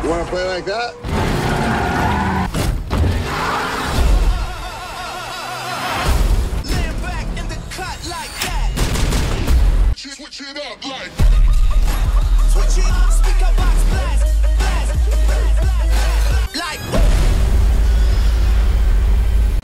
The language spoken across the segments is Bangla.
Wanna play like that? Laying back in the cut like that. Switch it up like. Switch it up, speaker box blast, blast, like.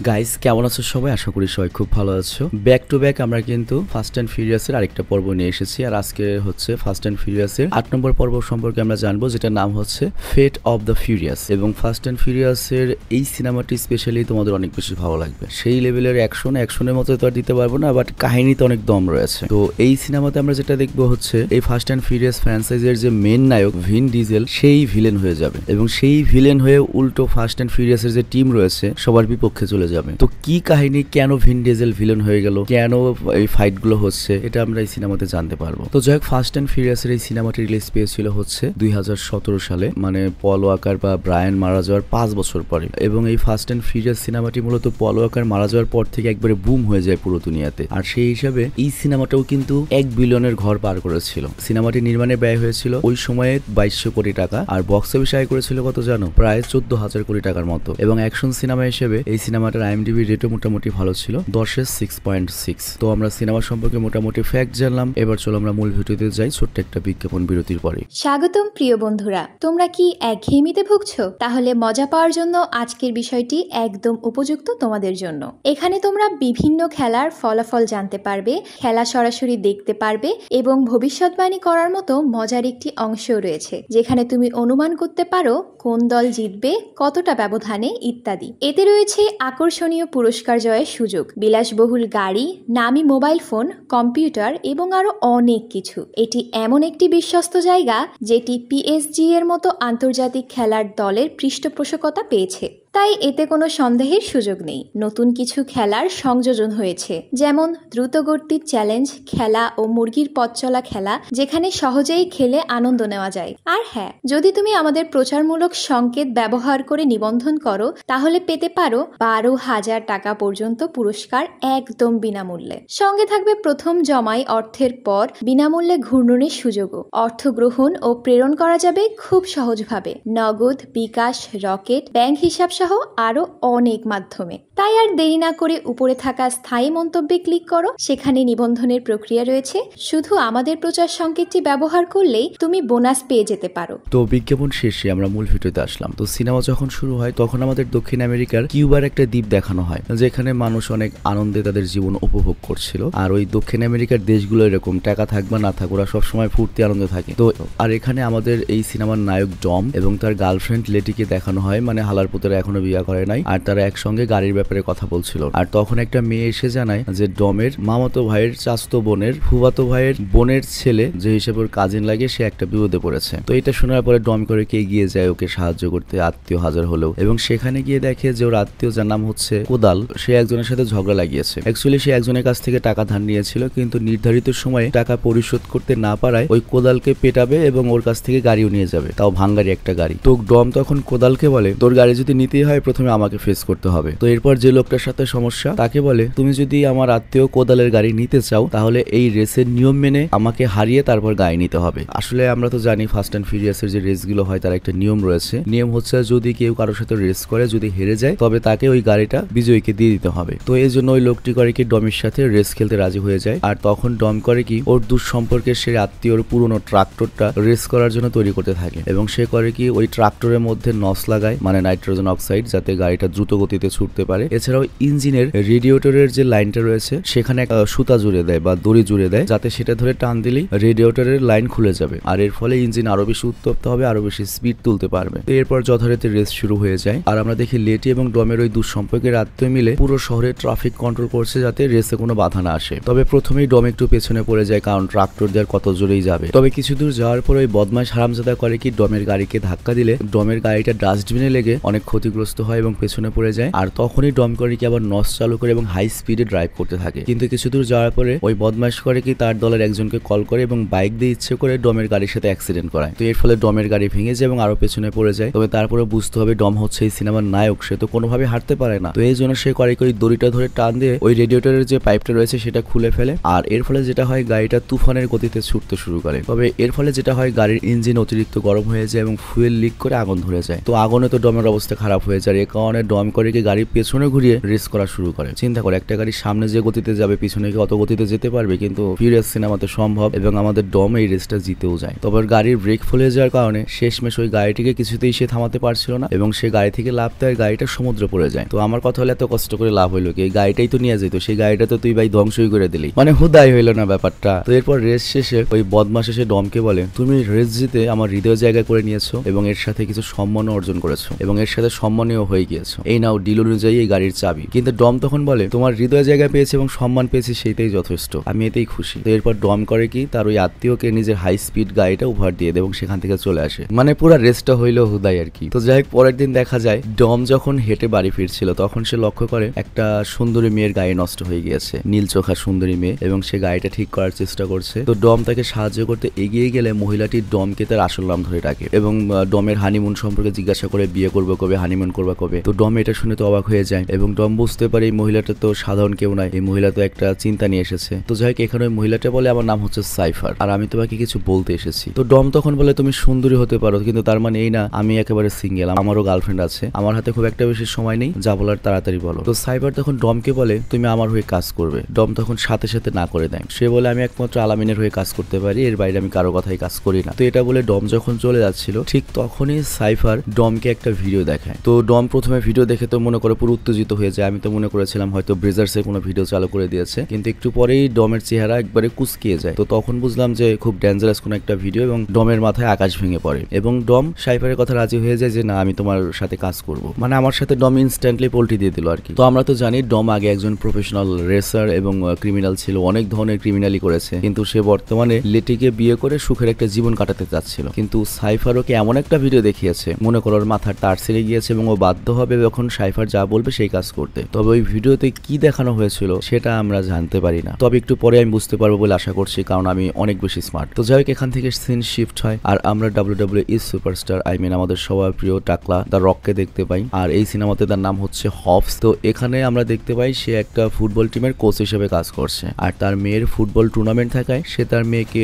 Guys কেমন আছো সবাই? আশা করি সবাই খুব ভালো আছো। ব্যাক টু ব্যাক আমরা কিন্তু ফাস্ট অ্যান্ড ফিউরিয়াসের আরেকটা পর্ব নিয়ে এসেছি, আর আজকে হচ্ছে ফাস্ট অ্যান্ড ফিউরিয়াসের 8 নম্বর পর্ব সম্পর্কে আমরা জানবো, যেটার নাম হচ্ছে ফেট অফ দ্য ফিউরিয়াস। এবং ফাস্ট অ্যান্ড ফিউরিয়াসের এই সিনেমাটি স্পেশালি তোমাদের অনেক বেশি ভালো লাগবে। সেই লেভেলের অ্যাকশনের মতো তো আর দিতে পারবো না, বাট কাহিনীতে অনেক দম রয়েছে। তো এই সিনেমাতে আমরা যেটা দেখবো হচ্ছে এই ফাস্ট অ্যান্ড ফিউরিয়াস ফ্র্যাঞ্চাইজের যে মেন নায়ক ভিন ডিজেল, সেই ভিলেন হয়ে যাবে এবং সেই ভিলেন হয়ে উল্টো ফাস্ট অ্যান্ড ফিউরিয়াসের যে টিম রয়েছে সবার বিপক্ষে চলে যাবে। তো কি কাহিনী, কেন ভিন ডিজেল ভিলেন হয়ে গেল, কেন এই ফাইট গুলো হচ্ছে, এটা আমরা এই সিনেমাতে জানতে পারবো। তো যাই হোক, ফাস্ট অ্যান্ড ফিউরিয়াসের এই সিনেমাটি রিলিজ পেয়েছিল হচ্ছে 2017 সালে, মানে পল ওয়াকার বা ব্রায়ান মারা যাওয়ার 5 বছর পরে। এবং এই ফাস্ট অ্যান্ড ফিউরিয়াস সিনেমাটি মূলত পল ওয়াকার মারা যাওয়ার পর থেকে একবারে বুম হয়ে যায় পুরো দুনিয়াতে। আর সেই হিসাবে এই সিনেমাটাও কিন্তু 1 বিলিয়নের ঘর পার করেছিল। সিনেমাটি নির্মাণে ব্যয় হয়েছিল ওই সময়ে 2200 কোটি টাকা, আর বক্স অফিস আয় করেছিল কত জানো? প্রায় 14,000 কোটি টাকার মতো। এবং অ্যাকশন সিনেমা হিসেবে এই সিনেমাটার IMDb রেটও মোটামুটি ভালো ছিল, 10-এ 6.6। তো আমরা সিনেমা সম্পর্কে মোটামুটি ফ্যাক্ট জানলাম। এবার চলো আমরা মূল ভিডিওতে যাই ছোট্ট একটা বিজ্ঞাপন বিরতির পরে। স্বাগতম প্রিয় বন্ধুরা, তোমরা কি একঘেয়েমিতে ভুগছো? তাহলে মজা পাওয়ার জন্য আজকের বিষয়টি একদম উপযুক্ত তোমাদের জন্য। এখানে তোমরা বিভিন্ন খেলার ফলাফল জানতে পারবে, খেলা সরাসরি দেখতে পারবে এবং ভবিষ্যৎবাণী করার মতো মজার একটি অংশও রয়েছে, যেখানে তুমি অনুমান করতে পারো কোন দল জিতবে, কতটা ব্যবধানে ইত্যাদি। এতে রয়েছে আকর্ষণীয় পুরস্কার জয়ের সুযোগ, বিলাসবহুল গাড়ি, নামি মোবাইল ফোন, কম্পিউটার এবং আরো অনেক কিছু। এটি এমন একটি বিশ্বস্ত জায়গা যেটি PSG এর মতো আন্তর্জাতিক খেলার দলের পৃষ্ঠপোষকতা পেয়েছে, তাই এতে কোনো সন্দেহের সুযোগ নেই। নতুন কিছু খেলার সংযোজন হয়েছে, যেমন দ্রুতগতির চ্যালেঞ্জ খেলা ও মুরগির পথ চলা খেলা, যেখানে সহজেই খেলে আনন্দ নেওয়া যায়। আর হ্যাঁ, যদি তুমি আমাদের প্রচারমূলক সংকেত ব্যবহার করে নিবন্ধন করো, তাহলে পেতে পারো 12,000 টাকা পর্যন্ত পুরস্কার একদম বিনামূল্যে। সঙ্গে থাকবে প্রথম জমাই অর্থের পর বিনামূল্যে ঘূর্ণনের সুযোগও। অর্থ গ্রহণ ও প্রেরণ করা যাবে খুব সহজভাবে, নগদ, বিকাশ, রকেট, ব্যাংক হিসাব সহ আরো অনেক মাধ্যমে। তাই আর দেরি না করে উপরে থাকা স্থায়ী মন্তব্যে ক্লিক করো, সেখানে নিবন্ধনের প্রক্রিয়া রয়েছে। শুধু আমাদের প্রচার সংকেতটি ব্যবহার করলেই তুমি বোনাস পেয়ে যেতে পারো। তো বিজ্ঞাপন শেষে আমরা মূল ভিডিওতে আসলাম। তো সিনেমা যখন শুরু হয় তখন আমাদের দক্ষিণ আমেরিকার কিউবার একটা দ্বীপ দেখানো হয়, যেখানে মানুষ অনেক আনন্দে তাদের জীবন উপভোগ করছিল। আর ওই দক্ষিণ আমেরিকার দেশগুলো এরকম, টাকা থাক বা না থাক, ওরা সবসময় ফুর্তি আনন্দে থাকে। তো আর এখানে আমাদের এই সিনেমার নায়ক ডম এবং তার গার্লফ্রেন্ড লেটিকে দেখানো হয়, মানে হালার পুতেরা এখনো বিয়ে করে নাই, আর তারা একসঙ্গে গাড়ির ব্যাপারে কথা বলছিল। আর তখন একটা মেয়ে এসে জানায় যে ডমের মামাতো ভাইয়ের চাচতো বোনের ফুফাতো ভাইয়ের বোনের ছেলে, যে হিসেবে ওর কাজিন লাগে, সে একটা বিপদে পড়েছে। তো এটা শোনার পরে ডম করে কে এগিয়ে যায় ওকে সাহায্য করতে, আত্মীয় হাজার হলেও। এবং সেখানে গিয়ে দেখে যে ওর আত্মীয়, যার নাম হচ্ছে কোদাল, সে একজনের সাথে ঝগড়া লাগিয়েছে। অ্যাকচুয়ালি সে একজনের কাছ থেকে টাকা ধার নিয়েছিল, কিন্তু নির্ধারিত সময়ে টাকা পরিশোধ করতে না পারায় ওই কোদালকে পেটাবে এবং ওর কাছ থেকে গাড়িও নিয়ে যাবে, তাও ভাঙ্গারি একটা গাড়ি। তো ডম তখন কোদালকে বলে, তোর গাড়ি যদি নিতেই হয় প্রথমে আমাকে ফেস করতে হবে। তো এরপর যে লোকটার সাথে সমস্যা তাকে বলে, তুমি যদি আমার আত্মীয় কোদালের গাড়ি নিতে চাও তাহলে এই রেসের নিয়ম মেনে আমাকে হারিয়ে তারপর গাড়ি নিতে হবে। আসলে আমরা তো জানি ফাস্ট অ্যান্ড ফিউরিয়াসের যে রেসগুলো হয় তার একটা নিয়ম রয়েছে। নিয়ম হচ্ছে যদি কেউ কারোর সাথে রেস করে, যদি হেরে যায় তবে তাকে ওই গাড়িটা বিজয়ীকে দিয়ে দিতে হবে। তো এই জন্য ওই লোকটি করে কি ডমের সাথে রেস খেলতে রাজি হয়ে যায়। আর তখন ডম করে কি ওর দূর সম্পর্কে সে আত্মীয়র পুরনো ট্রাক্টরটা রেস করার জন্য তৈরি করতে থাকে। এবং সে করে কি ওই ট্রাক্টরের মধ্যে নস লাগায়, মানে নাইট্রোজেন অক্সাইড, যাতে গাড়িটা দ্রুত গতিতে ছুটতে পারে। এছাড়াও ইঞ্জিনের রেডিয়েটরের যে লাইনটা রয়েছে সেখানে সুতা জুড়ে দেয় বা দড়ি জুড়ে দেয়, যাতে সেটা ধরে টান দিলেই রেডিয়েটরের লাইন খুলে যাবে। আর এর ফলে ইঞ্জিন আরো বেশি উত্তপ্ত হবে, আরো বেশি স্পিড তুলতে পারবে। তো এরপর যথারীতি রেস শুরু হয়ে যায়। আর আমরা দেখি লেটি এবং ডমের ওই দুঃসম্পর্কের আত্মীয় মিলে পুরো শহরে ট্রাফিক কন্ট্রোল করছে, যাতে রেসে কোনো বাধা না আসে। তবে প্রথমেই ডম একটু পেছনে পড়ে যায়, কারণ ট্রাক্টর দেওয়ার কত জোরেই যাবে। তবে কিছু দূর যাওয়ার পর ওই বদমাশ হারামজাদা করে কি ডমের গাড়িকে ধাক্কা দিলে ডমের গাড়িটা ডাস্টবিনে লেগে অনেক ক্ষতিগ্রস্ত হয় এবং পেছনে পড়ে যায়। আর তখনই তখনই ডম করে কি আবার নস চালু করে এবং হাই স্পিডে ড্রাইভ করতে থাকে। কিন্তু কিছু দূর যাওয়ার পরে ওই বদমাশ করে কি তার দলের একজনকে কল করে এবং বাইক দিয়ে ইচ্ছে করে ডমের গাড়ির সাথে অ্যাক্সিডেন্ট করায়। তো এর ফলে ডমের গাড়ি ভেঙে যায় এবং আরো পেছনে পড়ে যায়। তবে তারপরে বুঝতে হবে ডম হচ্ছে এই সিনেমার নায়ক, সে তো কোনোভাবে হারতে পারে না। তো এই জন্য সে করে ওই দড়িটা ধরে টান দিয়ে ওই রেডিয়েটরের যে পাইপটা রয়েছে সেটা খুলে ফেলে। আর এর ফলে যেটা হয় গাড়িটা তুফানের গতিতে ছুটতে শুরু করে। তবে এর ফলে যেটা হয় গাড়ির ইঞ্জিন অতিরিক্ত গরম হয়ে যায় এবং ফুয়েল লিক করে আগুন ধরে যায়। তো আগুনে তো ডমের অবস্থা খারাপ হয়ে যায়। এ কারণে ডম করে কি গাড়ির পেছনে ঘুরিয়ে রেস করা শুরু করে। চিন্তা করে একটা গাড়ি সামনে যে গতিতে যাবে পিছনে কি অত গতিতে যেতে পারবে? কিন্তু ফিউরিয়াস সিনেমাতে সম্ভব এবং আমাদের ডম এই রেসটা জিতেও যায়। তবে গাড়ির ব্রেক ফেলে যাওয়ার কারণে শেষমেশ ওই গাড়িটিকে কিছুতেই সে থামাতে পারছিল না এবং সে গাড়ি থেকে লাফ দেয়, গাড়িটা সমুদ্রে পড়ে যায়। তো আমার কথা হলো এত কষ্ট করে লাভ হইলো কি? এই গাড়িটাই তো নিয়ে যেত, সেই গাড়িটা তো তুই ভাই ধ্বংসই করে দিলি, মানে হুদাই হইলো না ব্যাপারটা। তো এরপর রেস শেষে ওই বদমাশ এসে ডমকে বলে, তুমি রেস জিতে আমার হৃদয় জায়গা করে নিয়েছো এবং এর সাথে কিছু সম্মান অর্জন করেছো এবং এর সাথে সম্মানীয় হয়ে গিয়েছো, এই নাও ডিল অনুযায়ী এই গাড়ির চাবি। কিন্তু ডম তখন বলে, তোমার হৃদয় জায়গা পেয়েছে এবং সম্মান পেয়েছি, সেইটাই যথেষ্ট, আমি এতেই খুশি। তো এরপর ডম করে কি তার ওই আত্মীয়কে নিজের হাই স্পিড গাড়িটা উপহার দিয়ে দেয় এবং সেখান থেকে চলে আসে। মানে পুরো রেসটা হইলো হুদাই আর কি। তো যাই হোক, পরের দিন দেখা যায় ডম যখন হেঁটে বাড়ি ফিরছিল তখন সে লক্ষ্য করে একটা সুন্দরী মেয়ের গাড়ি নষ্ট হয়ে গিয়েছে, নীল চোখা সুন্দরী মেয়ে, এবং সে গাড়িটা ঠিক করার চেষ্টা করছে। তো ডম তাকে সাহায্য করতে এগিয়ে গেলে মহিলাটি ডমকে তার আসল নাম ধরে ডাকে এবং ডমের হানিমুন সম্পর্কে জিজ্ঞাসা করে, বিয়ে করবো কবে, হানিমুন করবা কবে। তো ডম এটা শুনে তো অবাক হয়ে যায় এবং ডম বুঝতে পারে এই মহিলাটা তো সাধারণ কেউ নয়, এই মহিলা তো একটা চিন্তা নিয়ে এসেছে। তো যাই হোক, এখানে ওই মহিলাটা বলে, আমার নাম হচ্ছে সাইফার আর আমি তোমাকে কিছু বলতে এসেছি। তো ডম তখন বলে, তুমি সুন্দরী হতে পারো কিন্তু তার মানে এই না আমি একেবারে সিঙ্গেল, আমারও গার্লফ্রেন্ড আছে, আমার হাতে খুব একটা বেশি সময় নেই, যা বলার তাড়াতাড়ি বলো। তো সাইফার তখন ডমকে বলে, তুমি আমার হয়ে কাজ করবে। ডম তখন সাথে সাথে না করে দেয়। সে বলে, আমি একমাত্র আলামিনের হয়ে কাজ করতে পারি, এর বাইরে আমি কারো কথাই কাজ করি না। তো এটা বলে ডম যখন চলে যাচ্ছিল ঠিক তখনই সাইফার ডমকে একটা ভিডিও দেখায়। তো ডম প্রথমে ভিডিও দেখে তো মনে করে পুরো উত্তেজিত হয়ে যায়। আমি তো মনে করেছিলাম হয়তো ব্রেজার্সের কোনো ভিডিও চালু করে দিয়েছে, কিন্তু একটু পরেই ডমের চেহারা একবারে কুচকিয়ে যায়। তো তখন বুঝলাম যে খুব ডেঞ্জারাস কোনো একটা ভিডিও এবং ডমের মাথায় আকাশ ভেঙে পড়ে এবং ডম সাইফারের কথা রাজি হয়ে যায় যে না, আমি তোমার সাথে কাজ করব। মানে আমার সাথে ডম ইনস্ট্যান্টলি পোল্টি দিয়ে দিল আর কি। তো আমরা তো জানি ডম আগে একজন প্রফেশনাল রেসার এবং ক্রিমিনাল ছিল, অনেক ধরনের ক্রিমিনালই করেছে, কিন্তু সে বর্তমানে লেটিকে বিয়ে করে সুখের একটা জীবন কাটাতে চাচ্ছিল। কিন্তু সাইফার ওকে এমন একটা ভিডিও দেখিয়েছে, মনে করো ওর মাথার তার ছিঁড়ে গিয়েছে এবং ও বাধ্য হবে যখন সাইফার যা বলবে সেই কাজ করতে। তবে ওই ভিডিওতে কি দেখানো হয়েছিল সেটা আমরা জানতে পারি না, তবে একটু পরে আমি বুঝতে পারবো বলে আশা করছি, কারণ আমি অনেক বেশি স্মার্ট। তো যাই হোক, এখান থেকে সিন শিফট হয় আর আমরা WWE সুপারস্টার আমাদের সবার প্রিয় টাকলা দ্য রককে দেখতে পাই। আর এই সিনেমাতে তার নাম হচ্ছে হবস। তো এখানে আমরা দেখতে পাই সে একটা ফুটবল টিমের কোচ হিসেবে কাজ করছে আর তার মেয়ের ফুটবল টুর্নামেন্ট থাকায় সে তার মেয়েকে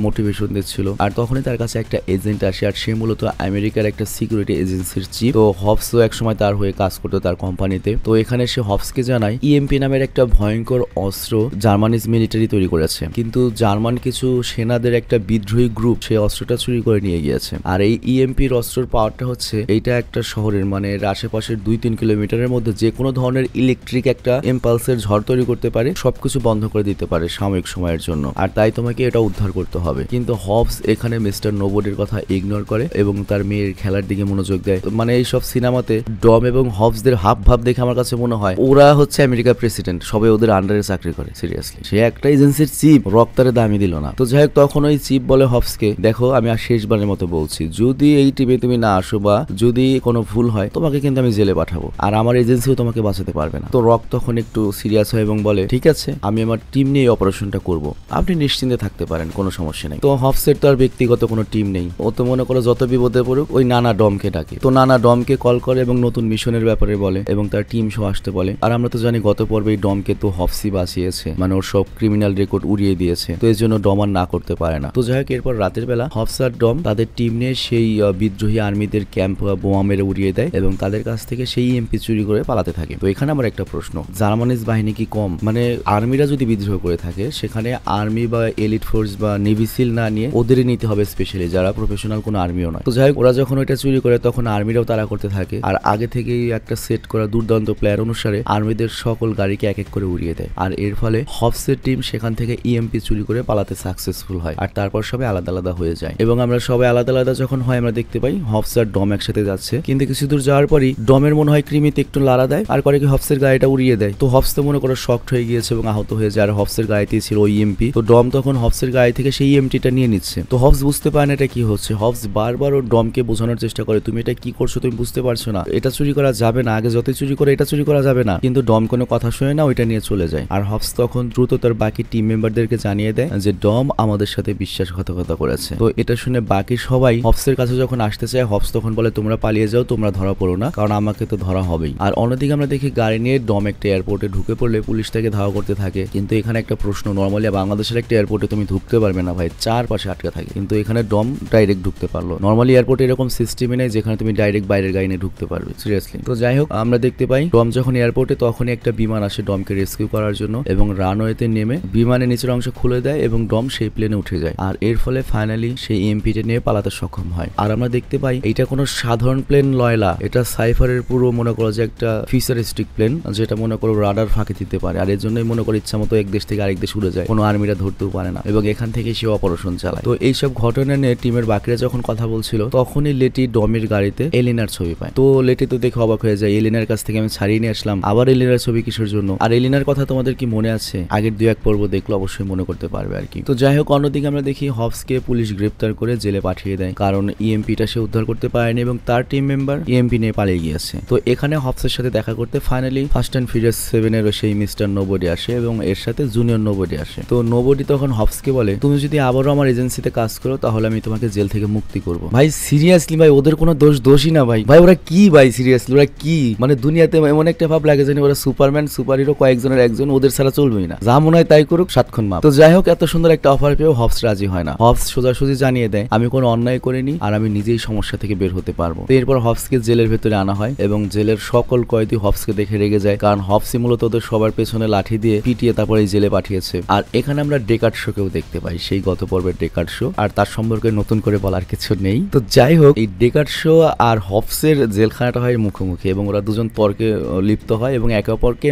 মোটিভেশন দিচ্ছিল। আর তখনই তার কাছে একটা এজেন্ট আসে আর সে মূলত আমেরিকার একটা সিকিউরিটি এজেন্সির চিফ। তো হবসও একসময় তার হয়ে কাজ করতো তার কোম্পানিতে। তো এখানে সে হবসকে জানায় ইএমপি নামের একটা ভয়ঙ্কর অস্ত্র জার্মানিজ মিলিটারি তৈরি করেছে, কিন্তু জার্মান কিছু সেনাদের একটা বিদ্রোহী গ্রুপ সেই অস্ত্রটা চুরি করে নিয়ে গিয়েছে। আর এই ইএমপির অস্ত্রের পাওয়ারটা হচ্ছে এইটা একটা শহরের মানে আশেপাশের 2-3 কিলোমিটারের মধ্যে যে কোনো ধরনের ইলেকট্রিক একটা ইম্পালসের ঝড় তৈরি করতে পারে, সবকিছু বন্ধ করে দিতে পারে সাময়িক সময়ের জন্য, আর তাই তোমাকে এটা উদ্ধার করতে হবে। কিন্তু হবস এখানে মিস্টার নোবডির কথা ইগনোর করে এবং তার মেয়ের খেলার দিকে মনোযোগ দেয়। মানে এইসব সিনেমাতে ডম এবং হবসদের হাব ভাব দেখে আমার কাছে মনে হয় ওরা হচ্ছে আমেরিকার প্রেসিডেন্ট, সবাই ওদের আন্ডারে চাকরি করে। সিরিয়াসলি, সে একটা এজেন্সির চিফ, রক্তারে দামি দিল না। তো যাই হোক, তখন ওই চিফ বলে হবসকে, দেখো আমি আর শেষবারের মতো বলছি, যদি এই টিমে তুমি না আসো বা যদি কোনো ভুল হয় তোমাকে কিন্তু আমি জেলে পাঠাবো আর আমার এজেন্সিও তোমাকে বাঁচাতে পারবে না। তো রক তখন একটু সিরিয়াস হয় এবং বলে, ঠিক আছে আমি আমার টিম নিয়ে অপারেশনটা করব, আপনি নিশ্চিন্তে থাকতে পারেন, কোনো সমস্যা নেই। তো হবসের তো আর ব্যক্তিগত কোনো টিম নেই, ও তো মনে করো যত বিপদে পড়ুক ওই নানা ডমকে ডাকে। তো নানা ডমকে কল করে এবং নতুন মিশনের ব্যাপারে বলে এবং তার টিম সহ আসতে বলে। আর আমরা তো জানি গত পর্বে ডমকে তো হবসি বাঁচিয়েছে, মানে ওর সব ক্রিমিনাল রেকর্ড উড়িয়ে দিয়েছে, তো এর জন্য ডম আর না করতে পারে না। তো যাই হোক, এরপর রাতের বেলা হবস আর ডম তাদের টিম নিয়ে সেই বিদ্রোহী আর্মিদের ক্যাম্প বোমা মেরে উড়িয়ে দেয় এবং তাদের কাছ থেকে সেই এমপি চুরি করে পালাতে থাকে। তো এখানে আমার একটা প্রশ্ন, জার্মানিজ বাহিনী কি কম? মানে আর্মিরা যদি বিদ্রোহ করে থাকে সেখানে আর্মি বা এলিট ফোর্স বা নেভি সিল না নিয়ে ওদেরই নিতে হবে, স্পেশালি যারা প্রফেশনাল কোনো আর্মিও নয়। তো যাই হোক, ওরা যখন ওইটা চুরি করে তখন আর্মিরাও তারা করতে থাকে আর আগে থেকেই একটা সেট করা দুর্দান্ত প্লেয়ার অনুসারে আর্মিদের সকল গাড়িকে এক এক করে উড়িয়ে দেয়। আর এর ফলে হবসের টিম সেখান থেকে ইএমপি চুরি করে পালাতে সাকসেসফুল হয় আর তারপর সবাই আলাদা আলাদা হয়ে যায় এবং আমরা সবাই আলাদা আলাদা যখন হয় আমরা দেখতে পাই হবস আর ডম একসাথে যাচ্ছে, কিন্তু কিছু দূর যাওয়ার পরই ডমের মনে হয় কৃমিতে একটু লাড়া দেয় আর করে কি হবসের গাড়িটা উড়িয়ে দেয়। তো হবস তো মনে করো শকড হয়ে গিয়েছে এবং আহত হয়ে যায় আর হবসের গাড়িতেই ছিল ওই ইএমপি। তো ডম তখন হবসের গাড়ি থেকে সেই ইএমটিটা নিয়ে নিচ্ছে। তো হবস বুঝতে পারে না এটা কি হচ্ছে। হবস বারবার ওর ডমকে বোঝানোর চেষ্টা করে, তুমি এটা কি করছো, তুমি বুঝতে পারছো না, এটা চুরি করা যাবে না, আগে যতই চুরি চুরি করে এটা চুরি করা যাবে না, কিন্তু ডম কোনো কথা শুনে না, ওইটা নিয়ে চলে যায়। আর হবস তখন দ্রুত তার বাকি টিম মেম্বারদেরকে জানিয়ে দেয় যে ডম আমাদের সাথে বিশ্বাসঘাতকতা করেছে। তো এটা শুনে বাকি সবাই হবসের কাছে যখন আসতে চায়, হবস তখন বলে তোমরা পালিয়ে যাও, তোমরা ধরা পড়ো না, কারণ আমাকে তো ধরা হবেই। আর অন্যদিকে আমরা দেখি গাড়ি নিয়ে ডম একটা এয়ারপোর্টে ঢুকে পড়লে পুলিশ তাকে ধাওয়া করতে থাকে। কিন্তু এখানে একটা প্রশ্ন, নর্মালি বাংলাদেশের একটা এয়ারপোর্টে তুমি ঢুকতে পারবে না ভাই, চারপাশে আটকে থাকে, কিন্তু এখানে ডম ডাইরেক্ট ঢুকতে পারলো। নর্মালি এয়ারপোর্টে এরকম সিস্টেমই নেই যেখানে তুমি ডাইরেক্ট বাইরের গাড়ি নিয়ে ঢুকতে পারবে, সিরিয়াসলি। তো যাই হোক, আমরা দেখতে পাই ডম যখন এয়ারপোর্টে, তখনই একটা বিমান আসে ডমকে রেস্কিউ করার জন্য এবং রানওয়েতে নেমে বিমানের নিচের অংশ খুলে দেয় এবং ডম সেই প্লেনে উঠে যায়। আর এর ফলে ফাইনালি সেই EMP-টা নিয়ে পালাতে সক্ষম হয়। আর আমরা দেখতে পাই এটা কোনো সাধারণ প্লেন লয়লা, এটা সাইফারের পুরো মনে করো যে একটা ফিউচারিস্টিক প্লেন, যেটা মনে করো রাডার ফাঁকি দিতে পারে। আর এর জন্যই মনে করো ইচ্ছা মতো এক দেশ থেকে আরেক দেশ উড়ে যায়, কোনো আর্মিরা ধরতেও পারে না, এবং এখান থেকে সে অপারেশন চালায়। তো এইসব ঘটনা নিয়ে টিমের বাকিরা যখন কথা বলছিল, তখনই লেটি ডমের গাড়িতে এলিনার ছবি পায়। তো লেটি তো দেখে অবাক হয়ে যায়, এলিনার কাছ থেকে আমি ছাড়িয়ে নিয়ে আসলাম, আবার এলিনার ছবি কিসের জন্য? আর এলিনার কথা তোমাদের কি মনে আছে? আগের 2-1 পর্ব দেখলে অবশ্যই মনে করতে পারবে আর কি। তো যাই হোক, অন্যদিকে আমরা দেখি হবসকে পুলিশ গ্রেপ্তার করে জেলে পাঠিয়ে দেয়, কারণ EMP-টা সে উদ্ধার করতে পারেনি এবং তার টিম মেম্বার EMP নিয়ে পালিয়ে গিয়েছে। তো এখানে হবসের সাথে দেখা করতে ফাইনালি ফাস্ট অ্যান্ড ফিউরিয়াস 7-এর সেই মিস্টার নোবডি আসে এবং এর সাথে জুনিয়র নোবডি আসে। তো নোবডি তখন হবসকে বলে, তুমি যদি আবারও আমার এজেন্সিতে কাজ করো তাহলে আমি তোমাকে জেল থেকে মুক্তি করবো। ভাই সিরিয়াসলি ভাই, ওদের কোনো দোষই না ভাই। ওরা কি ভাই, সিরিয়াসলি ওরা কি, মানে দুনিয়াতে এমন একটা ভাব লাগে জানি ওরা সুপারম্যান সুপার হিরো, কয়েকজনের একজন, ওদের ছাড়া চলবেই না, যা মনে হয় তাই করুক, সাতক্ষণ মাপ। তো যাই হোক, এত সুন্দর একটা অফার পেয়েও হবস রাজি হয় না। হবস সোজাসুজি জানিয়ে দেয় আমি কোনো অন্যায় করিনি আর আমি নিজেই সমস্যা থেকে বের হতে পারবো। তো এরপর হবসকে জেলের ভেতরে আনা হয় এবং জেলের সকল কয়েদি হবসকে দেখে রেগে যায়, কারণ হবসই মূলত ওদের সবার পেছনে লাঠি দিয়ে পিটিয়ে তারপরে এই জেলে পাঠিয়েছে। আর এখানে আমরা ডেকার্ড শোকেও দেখতে পাই, সেই গত পর্বের ডেকার্ড শো, আর তার সম্পর্কে নতুন করে বলার কিছু নেই। তো যাই হোক, এই ডেকার্ড শো আর হবসের জেলখানাটা হয় মুখোমুখি এবং ওরা দুজন তর্কে লিপ্ত হয় এবং একে অপরকে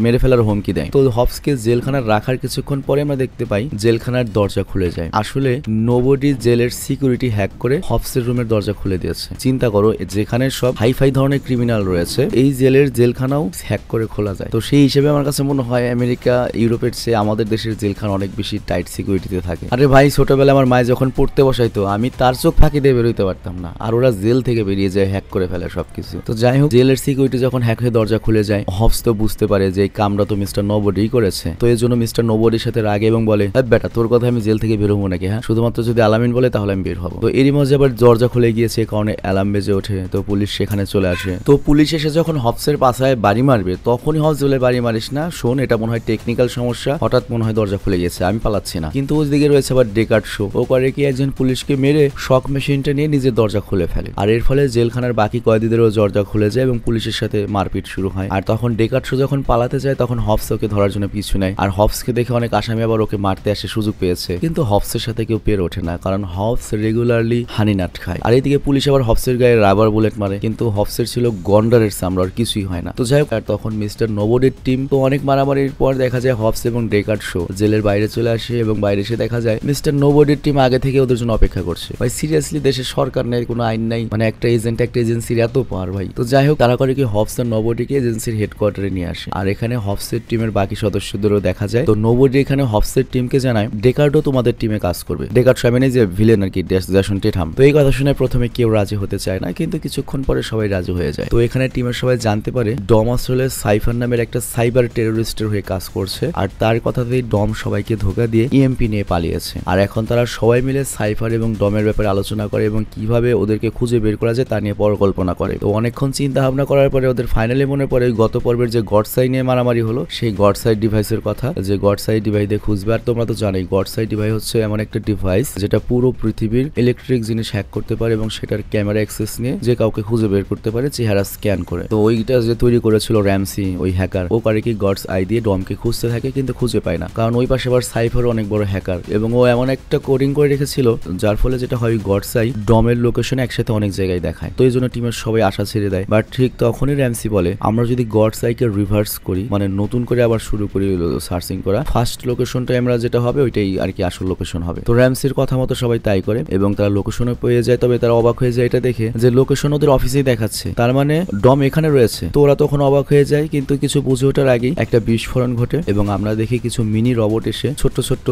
মেরে ফেলার হুমকি দেয়। তো হবসকে জেলখানার রাখার কিছুক্ষণ পরে আমরা দেখতে পাই জেলখানার দরজা খুলে যায়। আসলে নোবডি জেলের সিকিউরিটি হ্যাক করে হবসের রুমের দরজা খুলে দিয়েছে। চিন্তা করো, যেখানে সব হাইফাই ধরনের ক্রিমিনাল রয়েছে, এই জেলের জেলখানাও হ্যাক করে খোলা যায়। তো সেই হিসেবে আমার কাছে মনে হয় আমেরিকা ইউরোপের চেয়ে আমাদের দেশের জেলখানা অনেক বেশি টাইট সিকিউরিটিতে থাকে। আরে ভাই, ছোটবেলায় আমার মায়ে যখন পড়তে বসাইতো, আমি তার চোখ ফাঁকি দিয়ে বেরোইতে পারতাম না, আর ওরা জেল থেকে বেরিয়ে যায়, হ্যাক করে ফেলে সবকিছু। তো যাই হোক, জেলের সিকিউরিটি যখন হ্যাক হয়ে দরজা খুলে যায়, হবস তো বুঝতে পারে যে এই কামটা তো মিস্টার নোবডি করেছে। তো এর জন্য মিস্টার নোবডির সাথে রাগে এবং বলে, বেটা তোর কথা আমি জেল থেকে বেরোবো নাকি? হ্যাঁ, শুধুমাত্র যদি আলামিন বলে তাহলে আমি বের হবো। তো এরই মধ্যে আবার দরজা খুলে গিয়েছে, কারণে অ্যালার্ম বেজে ওঠে। তো পুলিশ সেখানে চলে আসে। তো পুলিশ এসে যখন হবসের পাশায় বাড়ি মারবে, তখনই হবস বলে, বাড়ি মারিস না, শোন এটা মনে হয় টেকনিক্যাল সমস্যা, হঠাৎ মনে হয় দরজা খুলে গেছে, আমি পালাচ্ছি না। কিন্তু ওইদিকে রয়েছে আবার ডেকার্ড শো, ও করে কি একজন পুলিশকে মেরে শক মেশিনটা নিয়ে নিজের দরজা খুলে ফেলে। আর এর ফলে জেলখানার বাকি কয়েদিদেরও দরজা খুলে যায় এবং পুলিশের সাথে মারপিট শুরু হয়। আর তখন ডেকার্ড শো যখন পালাতে যায়, তখন হবস ওকে ধরার জন্য পিছু নেয়। আর হবসকে দেখে অনেক আসামি আবার ওকে মারতে আসে, সুযোগ পেয়েছে, কিন্তু হবসের সাথে কেউ পেরে ওঠে না, কারণ হবস রেগুলারলি হানি নাট খায়। আর এইদিকে পুলিশ আবার হবসের গায়ে রাবার বুলেট মারে, কিন্তু হবসের ছিল গন্ডারের চামড়া, আর কিছুই হয় না। তো যাই হোক, আর তখন মিস্টার নোবডির টিম তো অনেক মারামারির পর দেখা যায় হবস এবং ডেকার্ড শো জেলের বাইরে চলে আসে এবং বাইরে এসে দেখা যায় মিস্টার নোবডির টিম আগে থেকে ওদের জন্য অপেক্ষা করছে। ভাই সিরিয়াসলি, দেশের সরকার নেই, কোনো আইন নাই, মানে একটা এজেন্ট একটা এজেন্সির এত পার ভাই। তো যাই হোক, তারা করে কি হবস আর নোবডিকে এজেন্সির হেডকোয়ার্টারে নিয়ে আসে। আর এখানে হবসের টিমের বাকি সদস্যদেরও দেখা যায়। তো নোবডি এখানে হবসের টিমকে জানায় ডেকার্ডও তোমাদের টিমে কাজ করবে। ডেকার্ড সামনে যে ভিলেন আর কি, জ্যাসন টেথাম। তো এই কথা শুনে প্রথমে কেউ রাজি হতে চায় না, কিন্তু কিছুক্ষণ পরে সবাই রাজি হয়ে যায়। তো এখানে টিমের সবাই জানতে পারে ডম আসলে সাইফার নামের একটা সাইবার টেরোরিস্টের হয়ে কাজ করছে, আর তার কথাতেই ডম সবাইকে ধোকা দিয়ে EMP নিয়ে পালিয়েছে। আর এখন তারা সবাই মিলে সাইফার এবং ডমের ব্যাপারে আলোচনা করে এবং কিভাবে ওদেরকে খুঁজে বের করা যায় তা নিয়ে পরিকল্পনা করে। তো অনেকক্ষণ চিন্তা ভাবনা করার পরে ওদের ফাইনালি মনে পড়ে গত পর্বের যে গডসাই নিয়ে মারামারি হলো, সেই গডসাই ডিভাইসের কথা, যে গডসাই ডিভাইস দিয়ে খুঁজবে। আর তোমরা তো জানোই গডসাই ডিভাইস হচ্ছে এমন একটা ডিভাইস যেটা পুরো পৃথিবীর ইলেকট্রিক জিনিস হ্যাক করতে পারে এবং সেটার ক্যামেরা অ্যাক্সেস নিয়ে যে কাউকে খুঁজে বের করতে পারে, চেহারা স্ক্যান করে। তো ওইটা যে তৈরি করেছিল র্যামসি, ওই হ্যাকার, ও করে কি গডস আই দিয়ে ডমকে খুঁজতে থাকে, কিন্তু খুঁজে পায় না, কারণ ওই পাশে আবার সাইফার অনেক বড় হ্যাকার এবং ও এমন একটা কোডিং করে রেখেছিল যার ফলে যেটা হয় গডসাই ডমের লোকেশনে একসাথে অনেক জায়গায় দেখায়। তো এই জন্য টিমের সবাই আশা ছেড়ে দেয়। বাট ঠিক তখনই র্যামসি বলে, আমরা যদি গডসাইকে রিভার্স করি, মানে নতুন করে আবার শুরু করি সার্চিং করা, ফার্স্ট লোকেশনটা আমরা যেটা হবে ওইটাই আর কি আসল লোকেশন হবে। তো র্যামসির কথা মতো সবাই তাই করে এবং তারা লোকেশনে পেয়ে যায়। তবে তারা অবাক হয়ে যায় এটা দেখে যে লোকেশন ওদের অফিসেই দেখাচ্ছে, তার মানে ডম এখানে রয়েছে। তো ওরা তখন অবাক হয়ে যায়, কিন্তু কিছু বুঝে ওঠার আগেই একটা বিস্ফোরণ ঘটে এবং আমরা দেখি কিছু মিনি রোবট এসে ছোট্ট ছোট্ট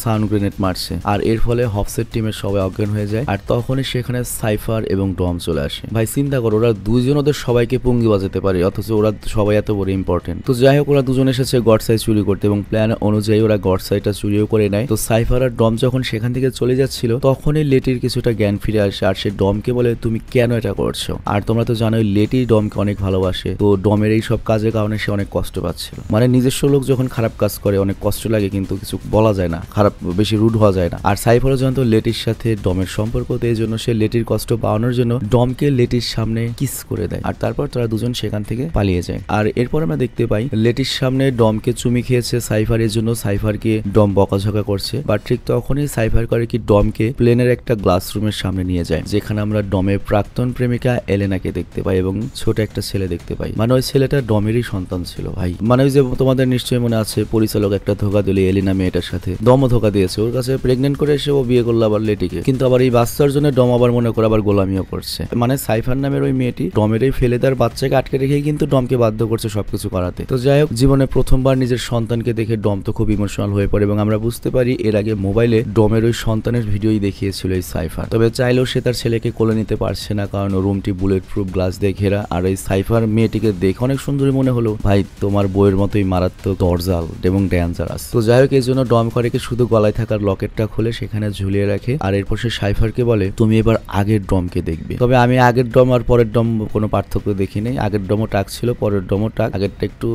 সাউন্ড গ্রেনেড মারছে। আর এর ফলে হবসের টিমের সবাই অজ্ঞান হয়ে যায়। আর তখনই সেখানে সাইফার এবং ডম চলে আসে। ভাই চিন্তা করো, ওরা দুইজন ওদের সবাইকে পুঙ্গি দেওয়া যেতে পারে, অথচ ওরা সবাই এত বড় ইম্পর্টেন্ট। তো যাই হোক, ওরা দুজন এসেছে গড সাই চুরি করতে এবং প্ল্যান অনুযায়ী ওরা গড সাইটা চুরিও করে নেয়। তো সাইফার আর ডম যখন সেখান থেকে চলে যাচ্ছিল তখনই লেটির কিছুটা জ্ঞান ফিরে আসে আর সে ডমকে বলে তুমি কেন এটা করছো। আর তোমরা তো জানোই লেটি ডমকে অনেক ভালোবাসে, তো ডমের এই সব কাজের কারণে সে অনেক কষ্ট পাচ্ছিল। মানে নিজস্ব লোক যখন খারাপ কাজ করে অনেক কষ্ট লাগে, কিন্তু কিছু বলা যায় না, খারাপ বেশি রুড হওয়া যায় না। আর সাইফারও জানতো লেটির সাথে ডমের সম্পর্ক, তো এই জন্য সে লেটির কষ্ট পাওয়ানোর জন্য ডমকে লেটির সামনে কিস করে দেয় আর তারপর তারা দুজন সেখান থেকে পালিয়ে যায়। আর এরপর আমরা দেখতে পাই লেটির সামনে ডমকে চুমি খেয়েছে সাইফার, এর জন্য সাইফারকে ডম বকাঝকা করছে। বাট ঠিক তখনই সাইফার করে কি ডমকে প্লেনের একটা গ্লাস রুমের সামনে নিয়ে যায়, যেখানে আমরা ডমের প্রাক্তন প্রেমিকা এলেনাকে দেখতে পাই এবং ছোট একটা ছেলে দেখতে পাই। মানে ওই ছেলেটা ডমেরই সন্তান ছিল ভাই। মানে ওই যে তোমাদের নিশ্চয়ই মনে আছে পরিচালক একটা ধোকা দিল এলিনা মেয়েটার সাথে, ডমও ধোকা দিয়েছে, ওর কাছে প্রেগনেন্ট করে এসে ও বিয়ে করলো আবার লেটিকে, কিন্তু আবার এই বাচ্চার জন্য ডম আবার মনে করে আবার গোলামিও করছে। মানে সাইফার নামের ওই মেয়েটি ডমের এই ফেলেদার বাচ্চাকে আটকে রেখেই কিন্তু ডমকে বাধ্য করছে সবকিছু করাতে। তো যাই হোক, জীবনে প্রথমবার নিজের সন্তানকে দেখে ডম তো খুব ইমোশনাল হয়ে পড়ে এবং আমরা বুঝতে পারি এর আগে মোবাইলে ডমের ওই সন্তানের ভিডিওই দেখিয়েছিল এই সাইফার। তবে চাইলেও সে তার ছেলেকে কোলে নিতে পারছে না, কারণ রুমটি বুলেট প্রুফ গ্লাস দিয়ে ঘেরা। আর এই সাইফার মেয়েটিকে দেখে অনেক সুন্দরী মনে হলো, ভাই তোমার বইয়ের মতোই মারাত্মক দরজাল এবং ডেঞ্জারাস। তো যাই হোক, এই জন্য ডম করে কি শুধু গলায় থাকার লকেটটা খুলে সেখানে ঝুলিয়ে রাখে আর এরপর সে সাইফারকে বলে তুমি এবার আগের ডমকে দেখবে। তবে আমি আগের ডম আর পরের ডম কোনো পার্থক্য দেখি নাই, আগের ডমও টাক ছিল, পরের ডমও টাক, আগেরটা একটু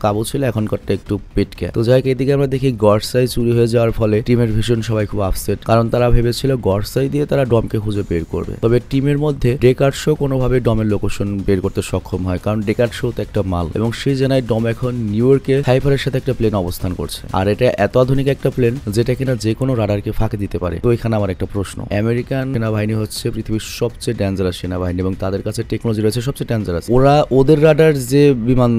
কাবু ছিল, এখনকারটা একটু পেটকে। তো যাই হোক, এদিকে আমরা দেখি গডসাই চুরি হয়ে যাওয়ার ফলে টিমের ভীষণ সবাই খুব আপসেট, কারণ তারা ভেবেছিল গডসাই দিয়ে তারা ডমকে খুঁজে বের করবে। তবে টিমের মধ্যে ডেকার্ড শো কোনোভাবে ডমের লোকেশন বের করতে সক্ষম হয়, কারণ ডেকার্ড শো তো একটা মাল এবং সে জানায় ডম এখন নিউ ইয়র্কে সাইফারের সাথে একটা প্লেন অবস্থান করছে। আর এটা এত আধুনিক একটা প্লেন যেটা কিনা যে কোনো রাডারকে ফাঁকি দিতে পারে। তো এখানে আমার একটা প্রশ্ন, আমেরিকান সেনাবাহিনী হচ্ছে পৃথিবীর সবচেয়ে ডেঞ্জারাস সেনাবাহিনী এবং তাদের কাছে টেকনোলজি রয়েছে সবচেয়ে ডেঞ্জারাস। ওদের রাডার যে বিমান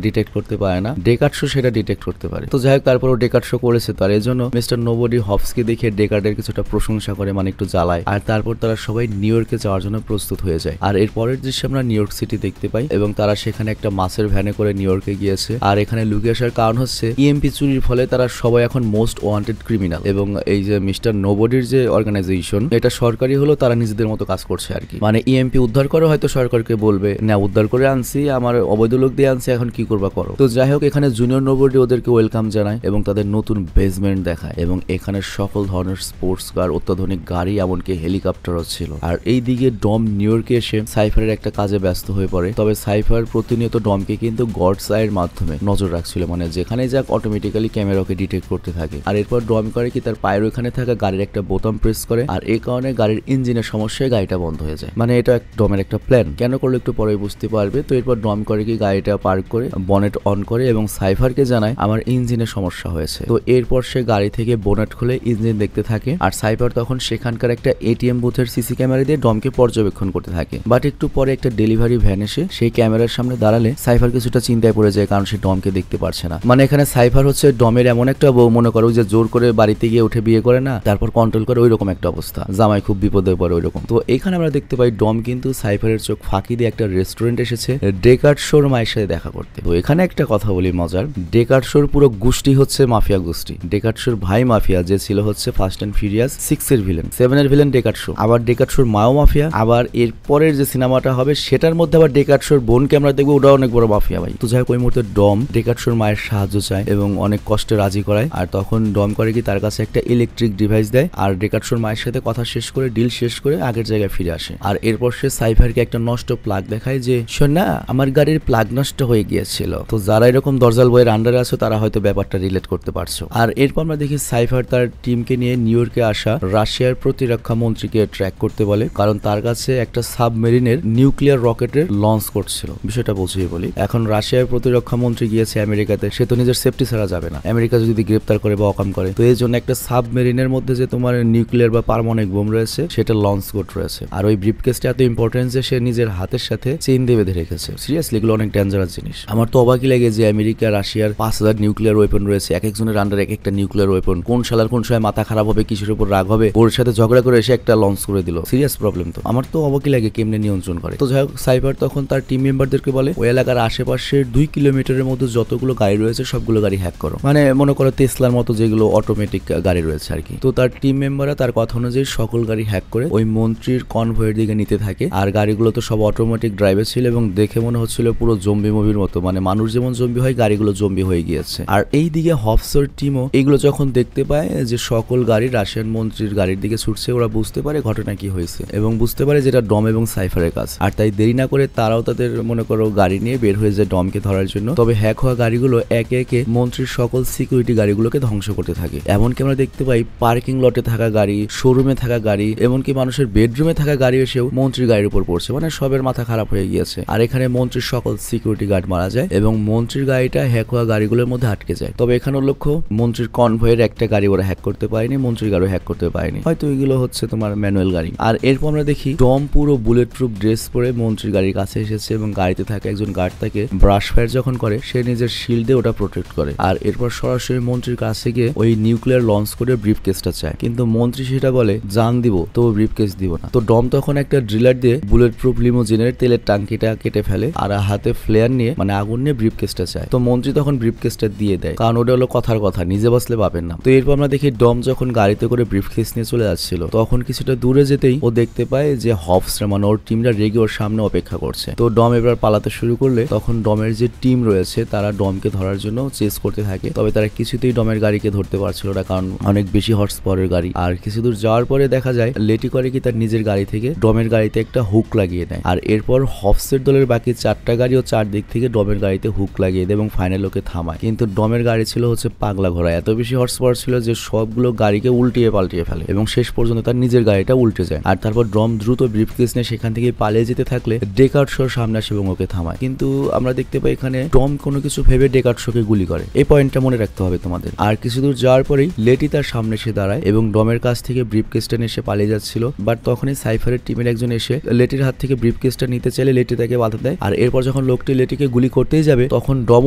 ডিটেক্ট করতে পারে না, ডেকার্ড শো সেটা ডিটেক্ট করতে পারে। তো যাই হোক, তারপরও ডেকার্ড শো করেছে, তার এই জন্য মিস্টার নোবডি হবসকে দেখে ডেকার্ডের কিছুটা প্রশংসা করে, মানে একটু জ্বালায়। আর তারপর তারা সবাই নিউ ইয়র্কে যাওয়ার জন্য প্রস্তুত হয়ে যায়। আর এর পরের দৃশ্যে আমরা নিউ ইয়র্ক সিটি দেখতে পাই এবং তারা সেখানে একটা মাসের ভ্যানে করে নিউ ইয়র্কে গিয়েছে। আর এখানে লুকিয়ে আসার কারণ হচ্ছে ইএমপি চুরির ফলে তারা সবাই এখন মোস্ট ওয়ান্টেড ক্রিমিনাল এবং এই যে মিস্টার নোবডির যে অর্গানাইজেশন এটা সরকারি হলো, তারা নিজেদের মতো কাজ করছে আর কি। মানে ইএমপি উদ্ধার করে হয়তো সরকারকে বলবে না উদ্ধার করে আনছি, আমার অবৈধ লোক দিয়ে আনছি, এখন কি করবা করো। তো যাই হোক, এখানে জুনিয়র নোবডি ওদেরকে ওয়েলকাম জানায় এবং তাদের নতুন বেসমেন্ট দেখায় এবং এখানে সকল ধরনের স্পোর্টস কার, অত্যাধুনিক গাড়ি, এমনকি হেলিকপ্টারও ছিল। আর এই দিকে ডম নিউ ইয়র্কে এসে সাইফারের একটা কাজে ব্যস্ত হয়ে পড়ে। তবে সাইফার প্রতিনিয়ত ডমকে কিন্তু গডসাইয়ের মাধ্যমে নজর রাখছিল, মানে যেখানে যাক অটোমেটিক্যালি ক্যামেরাকে ডিটেক্ট করতে থাকে। আর এরপর ডম করে কি তার পায়ের ওখানে থাকা গাড়ির একটা বোতাম প্রেস করে আর এই কারণে গাড়ির ইঞ্জিনের সমস্যায় গাড়িটা বন্ধ হয়ে যায়। মানে এটা ডমের একটা প্ল্যান, কেন করলো একটু পরে বুঝতে পারবে। তো এরপর ডম করে কি গাড়িটা পার্ক করে বনেট অন করে এবং সাইফারকে জানায় আমার ইঞ্জিনের সমস্যা হয়েছে। তো এরপর সে গাড়ি থেকে বোনেট খুলে ইঞ্জিন দেখতে থাকে আর সাইফার তখন সেখানকার একটা এটিএম বুথের সিসি ক্যামেরা দিয়ে ডমকে পর্যবেক্ষণ করতে থাকে। বাট একটু পরে একটা ডেলিভারি ভ্যান এসে সেই ক্যামেরার সামনে দাঁড়ালে সাইফার কিছুটা চিন্তায় পড়ে যায়, কারণ সে ডমকে দেখতে পারছে না। মানে এখানে সাইফার হচ্ছে ডমের এমন একটা বউ, মনে করো যে জোর করে বাড়িতে গিয়ে উঠে বিয়ে করে না, তারপর কন্ট্রোল করে, ওই রকম একটা অবস্থা, জামাই খুব বিপদে পড়ে ওই রকম। তো এখানে আমরা দেখতে পাই ডম কিন্তু সাইফারের চোখ ফাঁকি দিয়ে একটা রেস্টুরেন্ট এসেছে ডেকার্ড শোর মায়ের সাথে দেখা করতে। তো এখানে একটা কথা বলি মজার, ডেকার্ড শোর পুরো গোষ্ঠী হচ্ছে মাফিয়া গোষ্ঠী। ডেকার্ড শোর ভাই মাফিয়া, যে ছিল হচ্ছে ফাস্ট অ্যান্ড ফিউরিয়াস 6 এর ভিলেন, 7 এর ভিলেন ডেকার্ড শো, আবার ডেকার্ড শোর মাও মাফিয়া, আবার এর পরের যে সিনেমাটা হবে সেটার মধ্যে আবার ডেকার্ড শোর বোনকে আমরা দেখবো, ওটা অনেক বড় মাফিয়া ভাই। তো যাই হোক, ওই মুহূর্তে ডম ডেকার্ড শোর মায়ের সাহায্য চায় এবং অনেক কষ্টে রাজি করায়। আর তখন ডম করে কি তার কাছে একটা ইলেকট্রিক ডিভাইস দেয় আর ডেকার্ড শোর মায়ের সাথে কথা শেষ করে ডিল শেষ করে আগের জায়গায় ফিরে আসে। আর এরপর সে সাইফারকে একটা নষ্ট প্লাগ দেখায় যে শোন না, আমার গাড়ির প্লাগ নষ্ট হয়ে গিয়েছিল। তো যারা এরকম দরজাল বইয়ের আন্ডারে আছো তারা হয়তো ব্যাপারটা রিলেট করতে পারছো। আর এরপর আমরা দেখি সাইফার তার টিমকে নিয়ে নিউ ইয়র্কে আসা রাশিয়ার প্রতিরক্ষা মন্ত্রীকে ট্র্যাক করতে বলে, কারণ তার কাছে একটা সাবমেরিনের নিউক্লিয়ার রকেটের লঞ্চ করছিল। বিষয়টা বুঝিয়ে বলি, এখন রাশিয়ার প্রতিরক্ষা মন্ত্রী গিয়েছে আমেরিকাতে, সে তো নিজের সেফটি ছাড়া যাবে না, আমেরিকা যদি গ্রেপ্তার করে বা অকাম করে। তো এই জন্য একটা সাবমেরিনের মধ্যে যে তোমার নিউক্লিয়ার বা পারমাণবিক বোম রয়েছে সেটা লঞ্চ কোড রয়েছে। আর ওই ব্রিফকেসটা এত ইম্পর্টেন্ট যে সে নিজের হাতের সাথে চেইন দিয়ে বেঁধে রেখেছে। সিরিয়াসলি এগুলো অনেক ডেঞ্জারাস জিনিস। আমার তো অবাকই লাগে যে আমেরিকা রাশিয়ার 5000 নিউক্লিয়ার ওয়েপন রয়েছে, এক একজনের আন্ডার এক একটা নিউক্লিয়ার ওয়েপন। কোন শালার কোন সময় মাথা খারাপ হবে, কিসের উপর রাগ হবে, ওর সাথে ঝগড়া করে এসে একটা লঞ্চ করে দিল। Serious problem. তো আমার তো অবাকই লাগে কেমনে নিয়ন্ত্রণ করে। তো যাই হোক, সাইফার তখন তার টিম মেম্বারদেরকে বলে ওই এলাকার আশেপাশের 2 কিলোমিটারের মধ্যে যতগুলো গাড়ি রয়েছে সবগুলো গাড়ি হ্যাক করো, মানে মনে করো টেসলার মতো যেগুলো অটোমেটিক গাড়ি রয়েছে আর কি। তো তার টিম মেম্বাররা তার কথা অনুযায়ী সকল গাড়ি হ্যাক করে ওই মন্ত্রীর কনভয়ের দিকে নিতে থাকে। আর গাড়িগুলো তো সব অটোমেটিক ড্রাইভে ছিল এবং এবং দেখে মনে হচ্ছিল পুরো জম্বি মুভির মতো, মানে মানুষ যেমন জম্বি হয় গাড়িগুলো জম্বি হয়ে গিয়েছে। আর এই দিকে হফসের টিমও এগুলো যখন দেখতে পায় যে সকল গাড়ি রাশিয়ান মন্ত্রীর গাড়ির দিকে ছুটছে, ওরা বুঝতে পারে ঘটনা কি হয়েছে এবং বুঝতে পারে যেটা ডম এবং সাইফারের কাজ। আর তাই দেরি না করে তারাও তাদের মনে করো গাড়ি নিয়ে বের হয়ে যায় ডমকে ধরার জন্য। তবে হ্যাক হওয়া গাড়িগুলো একে একে মন্ত্রীর সকল সিকিউরিটি গাড়িগুলোকে ধ্বংস করতে থাকে। এমনকি আমরা দেখতে পাই পার্কিং লটে থাকা গাড়ি, শোরুমে থাকা গাড়ি, এমনকি মানুষের বেডরুমে থাকা গাড়ি এসেও মন্ত্রীর গাড়ির উপর পড়ছে, মানে সবের মাথা খারাপ হয়ে গিয়েছে। আর এখানে মন্ত্রীর সকল সিকিউরিটি গার্ড মারা যায় এবং মন্ত্রীর গাড়িটা হ্যাক হওয়া গাড়িগুলোর মধ্যে আটকে যায়। তবে এখানে লক্ষ্য মন্ত্রীর কনভয়ের একটা গাড়ি ওরা হ্যাক করতে পারেনি, মন্ত্রীর গাড়ি হ্যাক করতে পারেনি, হয়তো এগুলো হচ্ছে তোমার ম্যানুয়াল গাড়ি। আর এরপর আমরা দেখি ডম পুরো বুলেট প্রুফ ড্রেস পরে মন্ত্রীর গাড়ির কাছে এসেছে এবং গাড়িতে থাকা একজন গার্ড তাকে ব্রাশ ফায়ার যখন করে সে নিজের শিল্ডে ওটা প্রোটেক্ট করে। আর এরপর সরাসরি মন্ত্রীর কাছে গিয়ে ওই নিউক্লিয়ার লঞ্চ করে ব্রিফ কেসটা চায়, কিন্তু মন্ত্রী সেটা বলে জান দিব তো ব্রিফ কেস দিব না। তো ডম তখন একটা ড্রিলার দিয়ে বুলেট প্রুফ লিমোজিনের তেলের টাঙ্কিটা কেটে ফেলে আর হাতে ফ্লেয়ার নিয়ে মানে আগুন নিয়ে ব্রিফ কেসটা চায়। তো মন্ত্রী তখন ব্রিফ কেসটা দিয়ে দেয়, কারণ ওটা হলো কথার কথা, নিজে বাঁচলে পাবেন না। তো এরপর আমরা দেখি ডম যখন গাড়িতে করে ব্রিফ কেস নিয়ে চলে যাচ্ছিল তখন কিছুটা দূরে যেতেই ও দেখতে পায় যে হফসরা মানে ওর টিমরা রেগে ওর সামনে অপেক্ষা করছে। তো ডম এবার পালাতে শুরু করলে তখন ডমের যে টিম রয়েছে তারা ডমকে ধরার জন্য চেস করতে থাকে। তবে তারা কিছুতেই ডমের গাড়িকে ধরতে পারছিল না, কারণ অনেক বেশি হর্স পাওয়ারের গাড়ি। আর কিছু দূর যাওয়ার পরে দেখা যায় লেটি করে কি তার নিজের গাড়ি থেকে ডমের গাড়িতে একটা হুক লাগিয়ে দেয়। আর এরপর হফসের দলের বাকি 4টা গাড়ি ও 4 দিক থেকে ডমের গাড়িতে হুক লাগিয়ে দেয় এবং ফাইনাল ওকে থামায়। কিন্তু ডমের গাড়ি ছিল হচ্ছে পাগলা ঘোড়া, এত বেশি হর্স পাওয়ার ছিল যে সবগুলো গাড়িকে উল্টিয়ে পাল্টিয়ে ফেলে এবং শেষ পর্যন্ত তার নিজের গাড়িটা উল্টে যায়। আর তারপর ডম দ্রুত ব্রিফ কেস নিয়ে সেখান থেকে পালিয়ে যেতে থাকলে ডেকার্ড শোর সামনে আসে এবং ওকে থামায়। কিন্তু আমরা দেখতে পাই এখানে ডম কোনো কিছু ভেবে ডেকার্ড শোকে গুলি করে, এই পয়েন্টটা মনে রাখতে হবে তোমাদের। আর কিছু দূর যাওয়ার পরেই লেটি তার সামনে এসে দাঁড়ায় এবং ডমের কাছ থেকে ব্রিফ কেসটা নিয়ে এসে পালিয়ে যাচ্ছিল। বাট তখনই সাইফারের টিমের একজন এসে লেটির হাত থেকে ব্রিফ কেসটা নিতে চাইলে লেটি তাকে বাধা দেয়। আর এরপর যখন লোকটি লেটিকে গুলি করতেই যাবে তখন ডম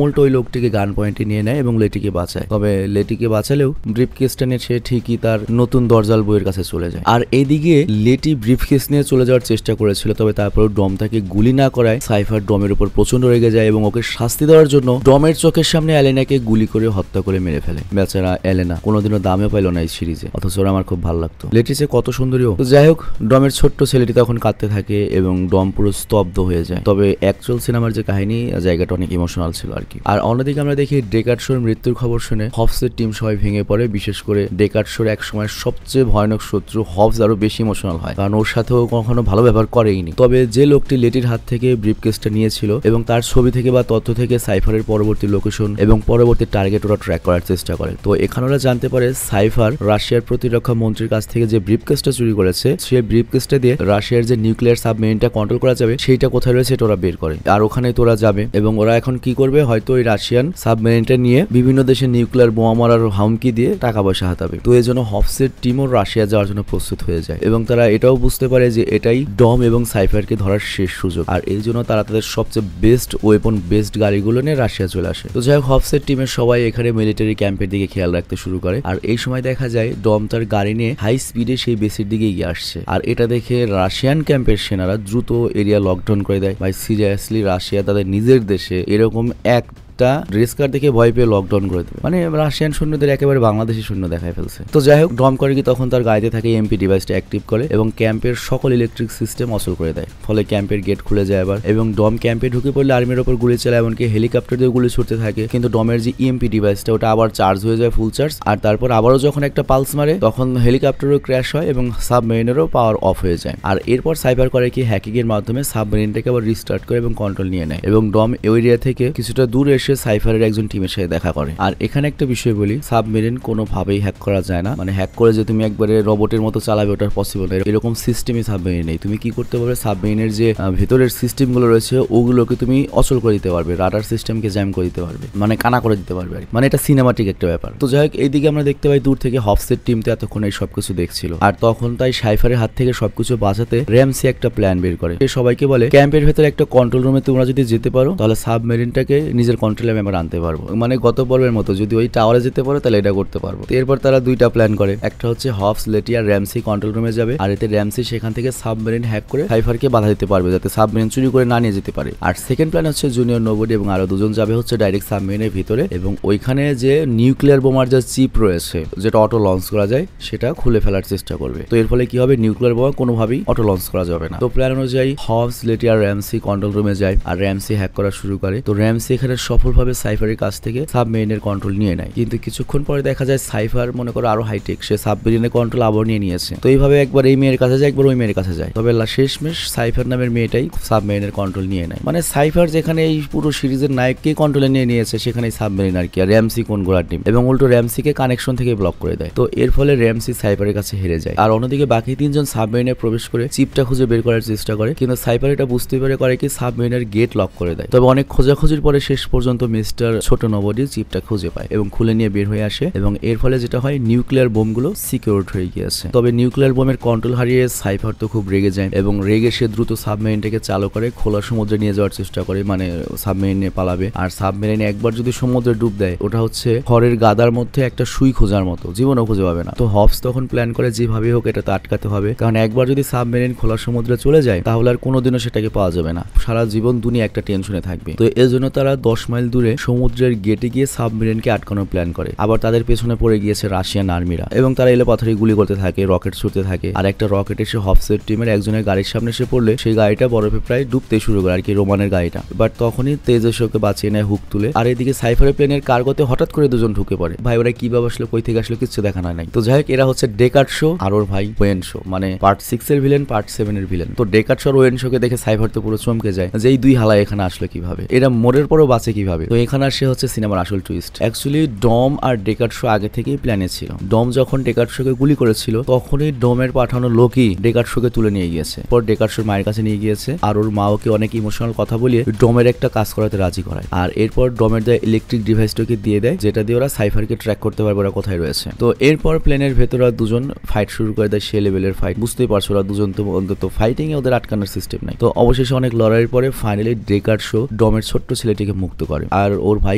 উল্টো ওই লোকটিকে গান পয়েন্টে নিয়ে নেয় এবং লেটিকে বাঁচায়। তবে লেটিকে বাঁচালেও ব্রিফ কেসটা নিয়ে সে ঠিকই তার নতুন দরজাল বইয়ের কাছে চলে যায়। আর এদিকে লেটি ব্রিফ কেস নিয়ে চলে যাওয়ার চেষ্টা করেছিল, তবে তারপর ডম তাকে গুলি না করায় সাইফার ডমের উপর প্রচন্ড রেগে যায় এবং ওকে শাস্তি দেওয়ার জন্য ডমের চোখের সামনে এলেনাকে গুলি করে হত্যা করে মেরে ফেলে। বেচারা এলেনা কোনোদিনও দামে পাইল না এই সিরিজে, অথচ আমার খুব ভালো লাগতো। লেটি যে কত সুন্দরী। তো যাই হোক, ডমের ছোট্ট ছেলেটি তখন কাঁদতে থাকে এবং ডম পুরো স্তব্ধ হয়ে যায়। তবে অ্যাকচুয়াল সিনেমার যে কাহিনী জায়গাটা অনেক ইমোশনাল ছিল আর কি। আর অন্যদিকে আমরা দেখি ডেকার্ড শোর মৃত্যুর খবর শুনে হফসের টিম সবাই ভেঙে পড়ে, বিশেষ করে ডেকার্ড শোর এক সময় সবচেয়ে ভয়ানক শত্রু হফস আরো বেশি ইমোশনাল হয়, কারণ ওর সাথেও কখনো ভালো ব্যবহার করেইনি। তবে যে লোকটি লেটির হাত থেকে ব্রিফ কেসটা নিয়েছিল এবং তার ছবি থেকে বা তথ্য থেকে সাইফারের পরবর্তী লোকেশন এবং পরবর্তী টার্গেট ওরা ট্র্যাক করার চেষ্টা করে। তো এখানে ওরা জানতে পারে সাইফার রাশিয়ার প্রতিরক্ষা মন্ত্রীর কাছ থেকে যে ব্রিফ কেসটা চুরি করেছে সেই ব্রিফ কেসটা দিয়ে রাশিয়ার যে নিউক্লিয়ার সাবমেরিনটা কন্ট্রোল করা যাবে সেইটা কোথায় রয়েছে এটা ওরা বের করে। আর ওখানে তোরা যাবে এবং ওরা এখন কি করবে, হয়তো ওই রাশিয়ান সাবমেরিনটা নিয়ে বিভিন্ন দেশে নিউক্লিয়ার বোমা মারার হুমকি দিয়ে টাকা পয়সা হাতাবে। তো এই জন্য হফসের টিমও রাশিয়া যাওয়ার জন্য প্রস্তুত হয়ে যায় এবং তারা এটাও বুঝতে পারে যে এটাই ডম এবং সাইফারকে ধরার শেষ সুযোগ। আর এই জন্য তারা তাদের সবচেয়ে বেস্ট ওয়েপন বেস্ট গাড়িগুলো নিয়ে রাশিয়া চলে আসে। তো যাই হোক, হফসের টিমের সবাই এখানে মিলিটারি ক্যাম্পের দিকে খেয়াল রাখতে শুরু করে। আর এই সময় দেখা যায় ডম তার গাড়ি নিয়ে হাই স্পিডে সেই বেসের দিকে এগিয়ে আসছে। আর এটা দেখে রাশিয়ান ক্যাম্পের সেনারা দ্রুত এরিয়া লকডাউন করে দেয়। ভাই সিরিয়াসলি রাশিয়া তাদের নিজের দেশে এরকম একটা রেস্কার দেখে ভয় পেয়ে লকডাউন করে দেবে, মানে রাশিয়ান সৈন্যদের একেবারে বাংলাদেশি সৈন্য দেখায় ফেলছে। তো যাই হোক, ডম করে কি তখন তার গাড়িতে থাকে এমপি ডিভাইসটা অ্যাক্টিভ করে এবং ক্যাম্পের সকল ইলেকট্রিক সিস্টেম অচল করে দেয়। ফলে ক্যাম্পের গেট খুলে যায় আবার এবং ডম ক্যাম্পে ঢুকে পড়লে আর্মির ওপর গুলি চালায়, এমনকি হেলিকপ্টার দিয়ে গুলি ছুটতে থাকে। কিন্তু ডমের যে ইএমপি ডিভাইসটা ওটা আবার চার্জ হয়ে যায় ফুল চার্জ। আর তারপর আবারও যখন একটা পালস মারে তখন হেলিকপ্টারও ক্র্যাশ হয় এবং সাবমেরিনেরও পাওয়ার অফ হয়ে যায়। আর এরপর সাইবার করে কি হ্যাকিং এর মাধ্যমে সাবমেরিনটাকে আবার রিস্টার্ট করে এবং কন্ট্রোল নিয়ে নেয় এবং ডম এরিয়া থেকে কিছুটা দূর এসে সাইফারের একজন টিমের সাথে দেখা করে। আর এখানে একটা বিষয় বলি, সাবমেরিন কোনোভাবেই হ্যাক করা যায় না, মানে হ্যাক করে যে তুমি একবারে রোবটের মতো চালাবে ওটা পসিবল না, এরকম সিস্টেমই সাবমেরিন নেই। তুমি কি করতে পারবে, সাবমেরিনের যে ভেতরের সিস্টেমগুলো রয়েছে ওগুলোকে তুমি অচল করে দিতে পারবে, রাডার সিস্টেমকে জ্যাম করে দিতে পারবে, মানে কানা করে দিতে পারবে, মানে এটা সিনেমাটিক একটা ব্যাপার। তো যাই হোক, এইদিকে আমরা দেখতে পাই দূর থেকে হফসের টিম তো এতক্ষণ এই সবকিছু দেখছিল। আর তখন তাই সাইফারের হাত থেকে সবকিছু বাঁচাতে র্যামসি একটা প্ল্যান বের করে। সে সবাইকে বলে ক্যাম্পের ভেতরে একটা কন্ট্রোল রুমে তোমরা যদি যেতে পারো তাহলে সাবমেরিনটাকে নিজের কন্ট্রোলে আমি আবার আনতে পারবো, মানে গত পর্বের মতো যদি ওই টাওয়ারে যেতে পারো তাহলে এটা করতে পারবো। এরপর তারা দুইটা প্ল্যান করে, একটা হচ্ছে হবস, লেটি আর র্যামসি কন্ট্রোল রুমে যাবে, আর এতে র্যামসি সেখান থেকে সাবমেরিন হ্যাক করে সাইফারকে বাধা দিতে পারবে যাতে সাবমেরিন চুরি করে না নিয়ে যেতে পারে। আর সেকেন্ড প্ল্যান হচ্ছে জুনিয়র নোবডি এবং আরো দুজন যাবে হচ্ছে ডাইরেক্ট সাবমেরিনের ভিতরে এবং ওইখানে যে নিউক্লিয়ার বোমার যে চিপ রয়েছে যেটা অটো লঞ্চ করা যায় সেটা খুলে ফেলার চেষ্টা করবে। তো এর ফলে কি হবে, নিউক্লিয়ার বোমা কোনোভাবেই অটো লঞ্চ করা যাবে না। তো প্ল্যান অনুযায়ী হবস, লেটি আর র্যামসি কন্ট্রোল রুমে যায় আর র্যামসি হ্যাক করা শুরু করে। তো র্যামসি এখানে সফলভাবে সাইফারের কাছ থেকে সাবমেরিনের কন্ট্রোল নিয়ে নেয়, কিন্তু কিছুক্ষণ পরে দেখা যায় সাইফার মনে করো আরো হাইটেক, সে সাবমেরিনের কন্ট্রোল আবার নিয়ে নিয়েছে। তো এইভাবে একবার এই মেয়ের কাছে যায়, একবার ওই মেয়ের কাছে যায়, তবে শেষমেশ সাইফার নামের মেয়েটাই সাবমেরিনের কন্ট্রোল নিয়ে নেয়। মানে সাইফার যেখানে এই পুরো সিরিজের নায়ককে কন্ট্রোলে নিয়ে নিয়েছে সেখানে সাবমেরিন আর কি, আর র্যামসি কোন গোড়ার টিম, এবং উল্টো র্যামসিকে কানেকশন থেকে ব্লক করে দেয়। তো এর ফলে র্যামসি সাইফারের কাছে হেরে যায়। আর অন্যদিকে বাকি তিনজন সাবমেরিনে প্রবেশ করে চিপটা খুঁজে বের করার চেষ্টা করে, কিন্তু সাইফার এটা বুঝতে পেরে করে কি সাবমেরিনের গেট লক করে দেয়। তবে অনেক খোঁজাখুঁজির পরে শেষ পর্যন্ত মিস্টার ছোট নোবডি চিপটা খুঁজে পায় এবং খুলে নিয়ে বের হয়ে আসে, এবং এর ফলে যেটা হয় নিউক্লিয়ার বোমগুলো সিকিউরড হয়ে গিয়েছে। তবে নিউক্লিয়ার বোমের কন্ট্রোল হারিয়ে সাইফার তো খুব রেগে যায় এবং রেগে সে দ্রুত সাবমেরিনটাকে চালু করে খোলা সমুদ্রে নিয়ে যাওয়ার চেষ্টা করে, মানে সাবমেরিন নিয়ে পালাবে। আর সাবমেরিনে একবার যদি সমুদ্রে ডুব দেয় ওটা হচ্ছে খড়ের গাদার মধ্যে একটা সুই খোঁজার মতো, জীবনও খুঁজে পাবে না। তো হবস তখন প্ল্যান করে যেভাবে হোক এটা তো আটকাতে হবে, কারণ একবার যদি সাবমেরিন খোলা সমুদ্রে চলে যায় তাহলে আর কোনোদিনও সেটাকে পাওয়া যাবে না, সারা জীবন দুনিয়া একটা টেনশনে থাকবে। তো এর জন্য তারা 10 মাইল দূরে সমুদ্রের গেটে গিয়ে সাবমেরিনকে আটকানোর প্ল্যান করে। আবার তাদের পেছনে পড়ে গিয়েছে রাশিয়ান আর্মিরা এবং তারা এলে পাথরে গুলি করতে থাকে, রকেট ছুটতে থাকে। আর একটা রকেট এসে হবসের টিমের একজনের গাড়ির সামনে এসে পড়লে সেই গাড়িটা বরফে প্রায় ডুবতে শুরু করে আর কি, রোমানের গাড়িটা। বাট তখনই তেজস্বকে বাঁচিয়ে নেয় হুক তুলে। আর এদিকে সাইফারের প্লেনের কার্গোতে হঠাৎ করে দুজন ঢুকে পড়ে। ভাই ওরা কিভাবে আসলো, কই থেকে আসলো কিচ্ছু দেখানো নাই। তো যাই হোক, এরা হচ্ছে ডেকার্ড শো আর ওর ভাই ওয়েন শো, মানে পার্ট 6 এর ভিলেন, পার্ট 7 এর ভিলেন। তো ডেকার্ড শো আর ওয়েন শোকে দেখে সাইফার তো পুরো চমকে যায় যে এই দুই হালা এখানে আসলো কিভাবে, এরা মোড়ের পরও বাঁচে কিভাবে। তো এখানে আসে হচ্ছে সিনেমার আসল টুইস্ট। অ্যাকচুয়ালি ডম আর ডেকার্ড শো আগে থেকেই প্ল্যানে ছিল। ডম যখন ডেকার্ড শোকে গুলি করেছিল তখনই ডমের পাঠানো লোকই ডেকার্ড শোকে তুলে নিয়ে গিয়েছে, পর ডেকার্ড শোর মায়ের কাছে নিয়ে গিয়েছে আর ওর মা ওকে অনেক ইমোশনাল কথা বলিয়ে ডমের একটা কাজ করাতে রাজি করায়। আর এরপর ডমের দেয় ইলেকট্রিক ডিভাইসটাকে দিয়ে দেয় যেটা দিয়ে ওরা সাইফারকে ট্র্যাক করতে পারবে ওরা কোথায় রয়েছে। তো এরপর প্লেনের ভেতরে দুজন ফাইট শুরু করে দেয়, সে লেভেলের ফাইট। বুঝতেই পারছো ওরা দুজন তো অন্তত ফাইটিং এ ওদের আটকানোর সিস্টেম নাই। তো অবশেষে অনেক লড়াইয়ের পরে ফাইনালি ডেকার্ড শো ডমের ছোট্ট ছেলেটিকে মুক্ত করে আর ওর ভাই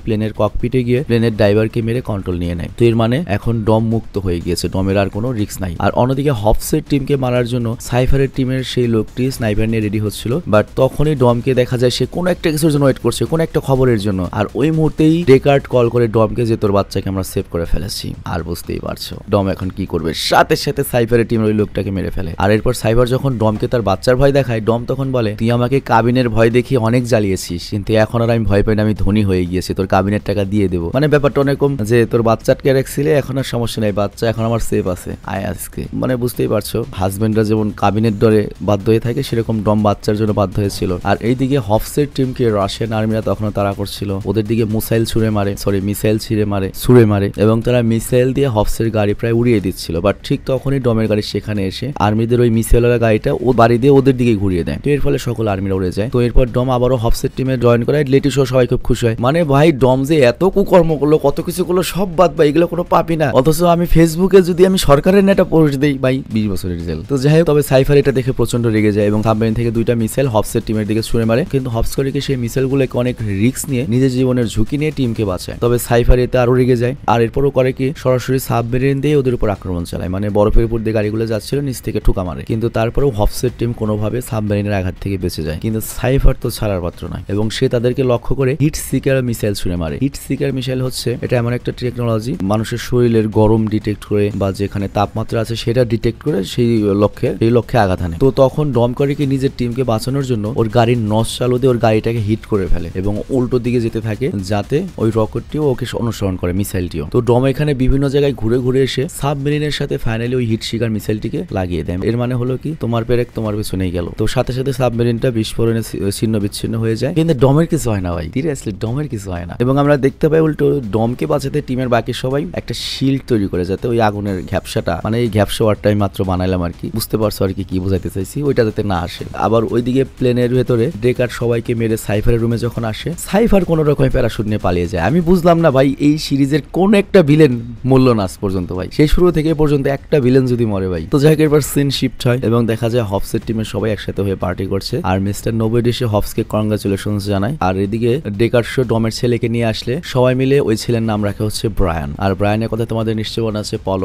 প্লেনের ককপিটে গিয়ে প্লেনের ড্রাইভারকে মেরে কন্ট্রোল নিয়ে নেয়। তো এর মানে এখন ডম মুক্ত হয়ে গিয়েছে, ডমের আর কোনো রিস্ক নাই। আর অন্যদিকে হবসের টিমকে মারার জন্য সাইফারের টিমের সেই লোকটি স্নাইপার নিয়ে রেডি হচ্ছিল, বাট তখনই ডমকে দেখা যায় সে কোনো একটা কিছুর জন্য ওয়েট করছে, কোনো একটা খবরের জন্য। আর ওই মুহূর্তেই ডেকার্ড কল করে ডমকে যে তোর বাচ্চাকে আমরা সেভ করে ফেলেছি। আর বুঝতেই পারছো ডম এখন কি করবে, সাথে সাথে সাইফারের টিমের ওই লোকটাকে মেরে ফেলে। আর এরপর সাইফার যখন ডমকে তার বাচ্চার ভয় দেখায়, ডম তখন বলে তুই আমাকে কাবিনের ভয় দেখিয়ে অনেক জ্বালিয়েছিস, কিন্তু এখন আর আমি ভয় পাই না, আমি ধনী হয়ে গিয়েছি, তোর কাবিনের টাকা দিয়ে দেবো। মানে ব্যাপারটা অনেকম যে তোর বাচ্চাকে রাখছিলে এখন আর সমস্যা নেই, বাচ্চা এখন আমার সেফ আছে, আয় আজকে। মানে বুঝতেই পারছো হাজবেন্ডরা যেমন কাবিনের ডরে বাধ্য হয়ে থাকে সেরকম ডম বাচ্চার জন্য বাধ্য হয়েছিল। আর এইদিকে হবসের টিমকে রাশিয়ান আর্মিরা তখনও তাড়া করছিল, ওদের দিকে মিসাইল ছুড়ে মারে এবং তারা মিসাইল দিয়ে হবসের গাড়ি প্রায় উড়িয়ে দিচ্ছিল। বাট ঠিক তখনই ডমের গাড়ি সেখানে এসে আর্মিদের ওই মিসাইলের গাড়িটা ও বাড়ি দিয়ে ওদের দিকে ঘুরিয়ে দেয়। তো এর ফলে সকল আর্মিরা উড়ে যায়। তো এরপর ডম আবারও হবসের টিমে জয়েন করে, লেটি সহ সবাই খুব খুশি হয়। মানে ভাই ডম যে এত কুকর্ম করলো, কত কিছু করলো, সব বাদ ভাই, এগুলো কোনো পাপি না। অথচ আমি ফেসবুকে যদি আমি সরকারের নেটা পোস্ট দেই ভাই 20 বছরের জেল। তো যাই হোক, তবে সাইফার এটা দেখে প্রচন্ড রেগে যায় এবং সাবমেরিন থেকে দুইটা মিসাইল হবসের টিমের দিকে ছুড়ে মারে, কিন্তু হবস করে সেই মিসাইলগুলোকে অনেক রিস্ক নিয়ে নিজের জীবনের ঝুঁকি নিয়ে টিমকে বাঁচায়। তবে সাইফার এতে আরো রেগে যায় আর এরপরও করে কি সরাসরি সাবমেরিন দিয়ে ওদের উপর আক্রমণ চালায়, মানে বরফের উপর দিয়ে গাড়িগুলো যাচ্ছিল নিচ থেকে ঠুকা মারে। কিন্তু তারপরেও হবসের টিম কোনোভাবে সাবমেরিনের আঘাত থেকে বেঁচে যায়, কিন্তু সাইফার তো ছাড়ার পাত্র নয় এবং সে তাদেরকে লক্ষ্য করে হিট সিকার মিসাইল ছুড়ে মারে। হিট সিকার মিসাইল হচ্ছে এটা এমন একটা টেকনোলজি মানুষের শরীরের গরম ডিটেক্ট করে বা যেখানে তাপমাত্রা আছে সেটা ডিটেক্ট করে সেই লক্ষ্যে আঘাত আনে। তো তখন ডম করে কি নিজের টিমকে বাঁচানোর জন্য ওর গাড়ির নস চালু দিয়ে ওর গাড়িটাকে হিট করে ফেলে এবং উল্টো দিকে যেতে থাকে যাতে ওই রকেটটিও ওকে অনুসরণ করে, মিসাইলটিও। তো ডম এখানে বিভিন্ন জায়গায় ঘুরে ঘুরে এসে সাবমেরিনের সাথে ফাইনালি ওই হিট শিকার মিসাইলটিকে লাগিয়ে দেয়। এর মানে হলো কি তোমার পেরেক তোমার পেছনেই গেল। তো সাথে সাথে সাবমেরিনটা বিস্ফোরণে ছিন্ন বিচ্ছিন্ন হয়ে যায়, কিন্তু ডমের কিছু হয় না ভাই, সিরিয়াসলি ডমের কিছু হয় না। এবং আমরা দেখতে পাই উল্টো ডমকে বাঁচাতে টিমের বাকি সবাই একটা শিল্ড তৈরি করে যাতে ওই আগুনের ঘ্যাপসাটা, মানে এই ঘ্যাপসা ওয়ারটাই মাত্র বানাইলাম আর কি, বুঝতে পারছো আর কি বোঝাইতে চাইছি, ওইটা যাতে না আসে। আবার ওইদিকে প্লেনের ভেতরে ডেকার সবাইকে মেরে সাইফারের রুমে যখন আসে, সাইফার কোনো রকমের প্যারাশুট নিয়ে পালিয়ে যায়। আমি বুঝলাম না ভাই এই সিরিজের কোন একটা ভিলেন মূল্য না আজ পর্যন্ত ভাই, সেই শুরু থেকে পর্যন্ত একটা ভিলেন যদি মরে ভাই। তো যাই হোক, এরপর সিন শিফট হয় এবং দেখা যায় হবসের টিমের সবাই একসাথে হয়ে পার্টি করছে আর মিস্টার নোবডি এসে হবসকে কংগ্রাচুলেশনস জানায়। আর এদিকে ডেকার প্রকাশ্য ডমের ছেলেকে নিয়ে আসলে সবাই মিলে ওই ছেলের নাম রাখা হচ্ছে ব্রায়ান। আর ব্রায়ানের কথা তোমাদের নিশ্চয় মনে আছে, পল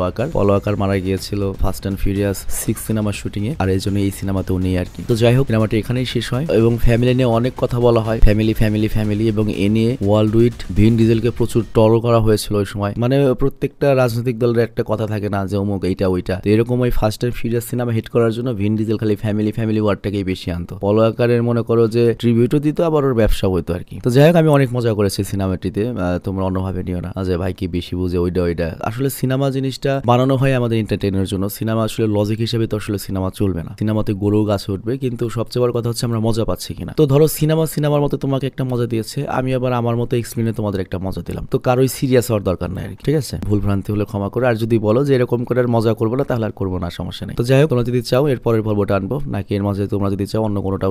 ওয়াকার মারা গিয়েছিল ফাস্ট অ্যান্ড ফিউরিয়াস 6 সিনেমার শুটিং এ, আর এই জন্য এই সিনেমাতেও নেই আর কি। তো যাই হোক, সিনেমাটি এখানেই শেষ হয় এবং ফ্যামিলি নিয়ে অনেক কথা বলা হয়, ফ্যামিলি এবং এ নিয়ে ওয়ার্ল্ড উইড ভিন ডিজেলকে প্রচুর ট্রল করা হয়েছিল ওই সময়। মানে প্রত্যেকটা রাজনৈতিক দলের একটা কথা থাকে না যে অমুক এইটা ওইটা, তো এরকম ওই fast and furious cinema hit করার জন্য ভিন ডিজেল খালি ফ্যামিলি ওয়ার্ডটাকেই বেশি আনতো। পল ওয়াকারের মনে করো যে ট্রিবিউটও দিত, আবার ওর ব্যবসা হইতো আর কি। তো যাই হোক, আমি অনেক মজা করেছি সিনেমাটিতে, তোমরা অন্যভাবে নিও না যে ভাই কি বেশি বুঝে ওইটা। আসলে সিনেমা জিনিসটা বানানো হয় আমাদের এন্টারটেইনের জন্য। সিনেমা আসলে লজিক হিসেবে তো আসলে সিনেমা চলবে না, সিনেমাতে গরু গাছ উঠবে, কিন্তু সবচেয়ে বড় কথা হচ্ছে আমরা মজা পাচ্ছি কিনা। তো ধরো সিনেমার মতো তোমাকে একটা মজা দিয়েছে, আমি আবার আমার মতো এক্সপ্লেনে তোমাদের একটা মজা দিলাম, তো কারোই সিরিয়াস হওয়ার দরকার নাই আর কি, ঠিক আছে? ভুল ভ্রান্তি হলে ক্ষমা করে, আর যদি বলো যে এরকম করে আর মজা করবো না তাহলে আর করবো না, সমস্যা নেই। তো যাই হোক, তোমরা যদি চাও এর পরের পর্বটা আনবো, নাকি এর মাঝে তোমরা যদি চাও অন্য কোনোটা